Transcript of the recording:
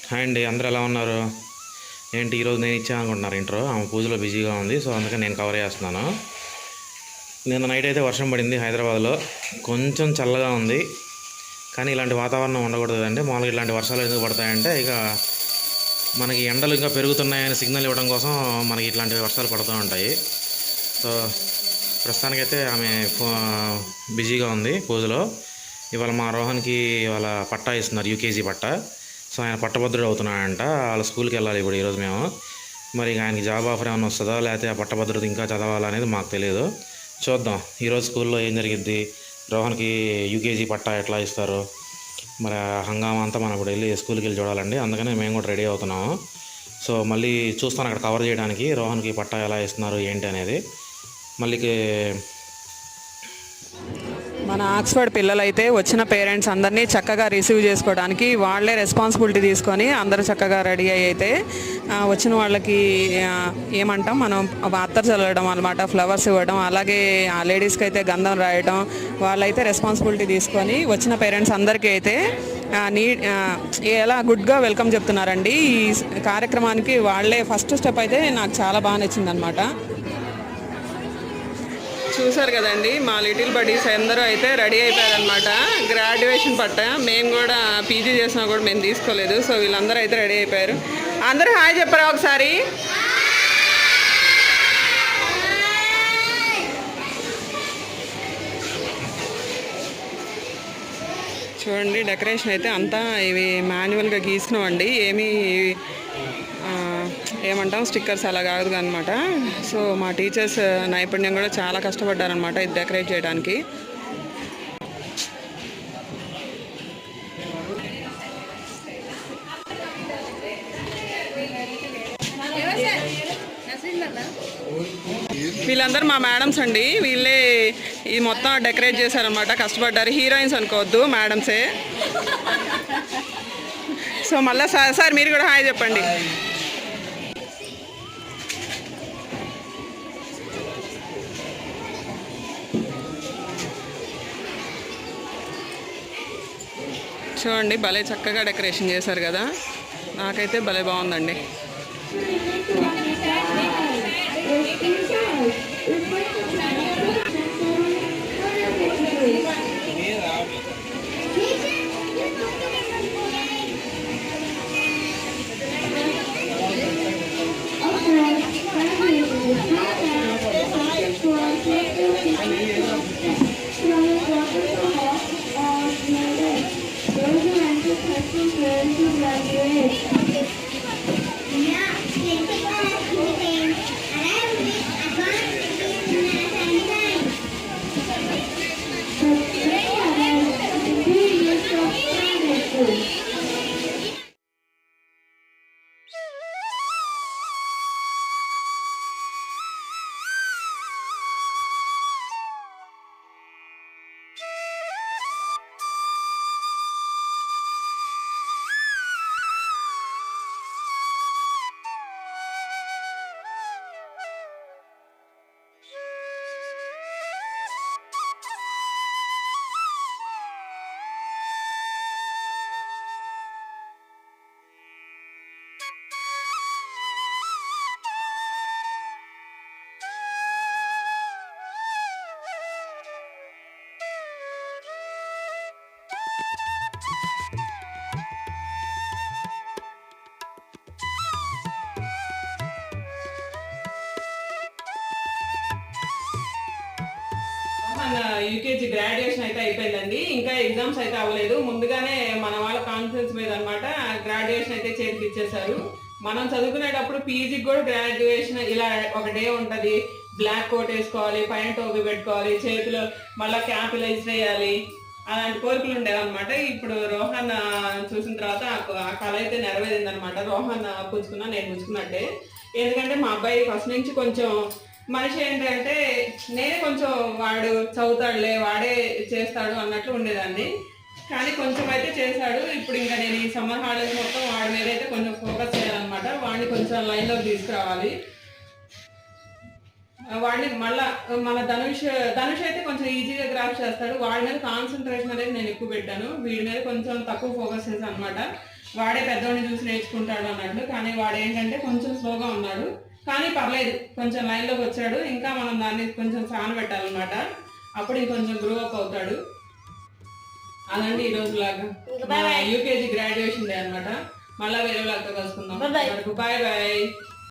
Hi అండి, అందరూ ఎలా ఉన్నారు? ఏంటి ఈరోజు నేను ఇచ్చాను అనుకుంటున్నారు ఇంట్రో. ఆమె పూజలో బిజీగా ఉంది, సో అందుకని నేను కవర్ చేస్తున్నాను. నిన్న నైట్ అయితే వర్షం పడింది హైదరాబాద్లో. కొంచెం చల్లగా ఉంది, కానీ ఇలాంటి వాతావరణం ఉండకూడదు అండి. మామూలుగా ఇలాంటి వర్షాలు ఎందుకు పడతాయంటే ఇక మనకి ఎండలు ఇంకా పెరుగుతున్నాయని సిగ్నల్ ఇవ్వడం కోసం మనకి ఇట్లాంటి వర్షాలు పడుతూ ఉంటాయి. సో ప్రస్తుతానికైతే ఆమె బిజీగా ఉంది పూజలో. ఇవాళ మా రోహన్కి ఇవాళ పట్టా ఇస్తున్నారు, యూకేజీ పట్టా. సో ఆయన పట్టభద్రుడు అవుతున్నాడంట. వాళ్ళ స్కూల్కి వెళ్ళాలి ఇప్పుడు ఈరోజు మేము. మరి ఆయనకి జాబ్ ఆఫర్ ఏమైనా వస్తుందా, లేకపోతే ఆ పట్టభద్రుడు ఇంకా చదవాలనేది మాకు తెలియదు. చూద్దాం ఈరోజు స్కూల్లో ఏం జరిగిద్ది, రోహన్కి యూకేజీ పట్టా ఎట్లా ఇస్తారు, మరి హంగామా అంతా మనం ఇప్పుడు వెళ్ళి స్కూల్కి వెళ్ళి చూడాలండి. అందుకనే మేము కూడా రెడీ అవుతున్నాము. సో మళ్ళీ చూస్తాను అక్కడ కవర్ చేయడానికి రోహన్కి పట్టా ఎలా ఇస్తున్నారు ఏంటి అనేది. మళ్ళీ మన ఆక్స్ఫర్డ్ పిల్లలైతే వచ్చిన పేరెంట్స్ అందరినీ చక్కగా రిసీవ్ చేసుకోవడానికి వాళ్ళే రెస్పాన్సిబిలిటీ తీసుకొని అందరూ చక్కగా రెడీ అయితే వచ్చిన వాళ్ళకి ఏమంటాం మనం అత్తర్ చల్లడం అనమాట, ఫ్లవర్స్ ఇవ్వడం, అలాగే ఆ లేడీస్కి అయితే గంధం రాయడం. వాళ్ళైతే రెస్పాన్సిబిలిటీ తీసుకొని వచ్చిన పేరెంట్స్ అందరికీ అయితే ఎలా గుడ్గా వెల్కమ్ చెప్తున్నారండి. ఈ కార్యక్రమానికి వాళ్ళే ఫస్ట్ స్టెప్ అయితే నాకు చాలా బాగా నచ్చింది అనమాట. చూసారు కదండి, మా లిటిల్ బడీస్ అందరూ అయితే రెడీ అయిపోయారనమాట. గ్రాడ్యుయేషన్ పట్ట మేము కూడా పీజీ చేసినా కూడా మేము తీసుకోలేదు. సో వీళ్ళందరూ అయితే రెడీ అయిపోయారు. అందరూ హాయ్ చెప్పరా ఒకసారి. చూడండి డెకరేషన్ అయితే అంతా ఇవి మాన్యువల్గా గీసుకున్నామండి, ఏమంటాం స్టిక్కర్స్ అలా కాదు అనమాట. సో మా టీచర్స్ నైపుణ్యం కూడా చాలా కష్టపడ్డారనమాట ఇది డెకరేట్ చేయడానికి. వీళ్ళందరూ మా మేడమ్స్ అండి, వీళ్ళే ఈ మొత్తం డెకరేట్ చేశారనమాట, కష్టపడ్డారు. హీరోయిన్స్ అనుకోవద్దు, మేడమ్సే. సో మళ్ళీ సార్ మీరు కూడా హాయ్ చెప్పండి. చూడండి భలే చక్కగా డెకరేషన్ చేశారు కదా, నాకైతే భలే బాగుందండి. యూకేజీ గ్రాడ్యుయేషన్ అయితే అయిపోయిందండి, ఇంకా ఎగ్జామ్స్ అయితే అవ్వలేదు. ముందుగానే మన వాళ్ళ కాన్ఫరెన్స్ మీద అనమాట గ్రాడ్యుయేషన్ అయితే చేర్పిచ్చేశారు. మనం చదువుకునేటప్పుడు పీజీకి కూడా గ్రాడ్యుయేషన్ ఇలా ఒక డే ఉంటుంది. బ్లాక్ కోట్ వేసుకోవాలి, పైన టోపీ పెట్టుకోవాలి, చేతిలో మళ్ళీ క్యాపిలైజ్ చేయాలి, అలాంటి కోరికలు ఉండేవి అనమాట. ఇప్పుడు రోహన్ చూసిన తర్వాత ఆ కళ అయితే నెరవేరింది అనమాట. రోహన్ పుచ్చుకున్నా, నేను పుచ్చుకున్నట్టే. ఎందుకంటే మా అబ్బాయి ఫస్ట్ నుంచి కొంచెం మనిషి ఏంటంటే నేనే కొంచెం వాడు చదువుతాడులే, వాడే చేస్తాడు అన్నట్లు ఉండేదాన్ని. కానీ కొంచెం అయితే చేశాడు. ఇప్పుడు ఇంకా నేను ఈ సమ్మర్ హాలిడేస్ మొత్తం వాడి మీద అయితే కొంచెం ఫోకస్ చేయాలన్నమాట. వాడిని కొంచెం లైన్లోకి తీసుకురావాలి. వాడిని మళ్ళీ మన ధనుష్ అయితే కొంచెం ఈజీగా గ్రాఫ్ చేస్తాడు. వాడి మీద కాన్సన్ట్రేషన్ అనేది నేను ఎక్కువ పెట్టాను, వీడి మీద కొంచెం తక్కువ ఫోకస్ చేశాను అనమాట. వాడే పెద్దవాడిని చూసి నేర్చుకుంటాడు అన్నట్లు. కానీ వాడు ఏంటంటే కొంచెం స్లోగా ఉన్నాడు, కానీ పర్లేదు, కొంచెం లైన్లోకి వచ్చాడు. ఇంకా మనం దాన్ని కొంచెం సానబెట్టాలన్నమాట, అప్పుడు ఇంకొంచెం గ్రో అప్ అవుతాడు. అదండి ఈ రోజు లాగా యూకేజీ గ్రాడ్యుయేషన్ డే అనమాట. మళ్ళీ వేరే లాగా కలుసుకుందాం. Bye bye.